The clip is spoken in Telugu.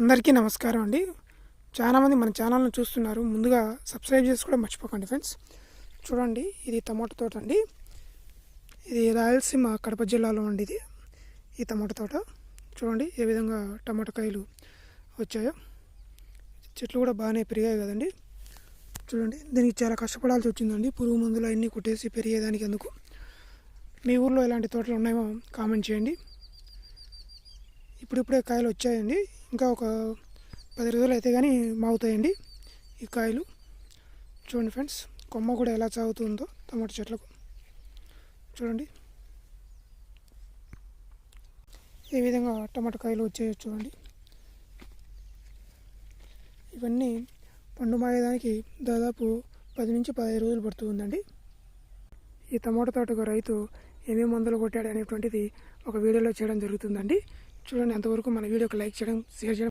అందరికీ నమస్కారం అండి. చాలామంది మన ఛానల్ని చూస్తున్నారు. ముందుగా సబ్స్క్రైబ్ చేసి కూడా మర్చిపోకండి ఫ్రెండ్స్. చూడండి, ఇది టమాటో తోట అండి. ఇది రాయలసీమ కడప జిల్లాలో అండి. ఈ టమాటో తోట చూడండి ఏ విధంగా టమాటో కాయలు వచ్చాయో. చెట్లు కూడా బాగానే పెరిగాయి కదండి. చూడండి, దీనికి చాలా కష్టపడాల్సి వచ్చిందండి. పురుగు మందులు అన్నీ కొట్టేసి పెరిగేదానికి. ఎందుకు మీ ఊర్లో ఎలాంటి తోటలు ఉన్నాయో కామెంట్ చేయండి. ఇప్పుడిప్పుడే కాయలు వచ్చాయండి. ఇంకా ఒక 10 రోజులు అయితే కానీ మాగుతాయండి ఈ కాయలు. చూడండి ఫ్రెండ్స్, కొమ్మ కూడా ఎలా సాగుతుందో టమాటో చెట్లకు. చూడండి ఏ విధంగా టమాటో కాయలు వచ్చాయో చూడండి. ఇవన్నీ పండు మాగేదానికి దాదాపు 10 నుంచి 15 రోజులు పడుతుందండి. ఈ టమాటో తోటకు రైతు ఏమేమి మందులు కొట్టాడు అనేటువంటిది ఒక వీడియోలో చేయడం జరుగుతుందండి. చూడండి, అంతవరకు మన వీడియోకి లైక్ చేయడం, షేర్ చేయడం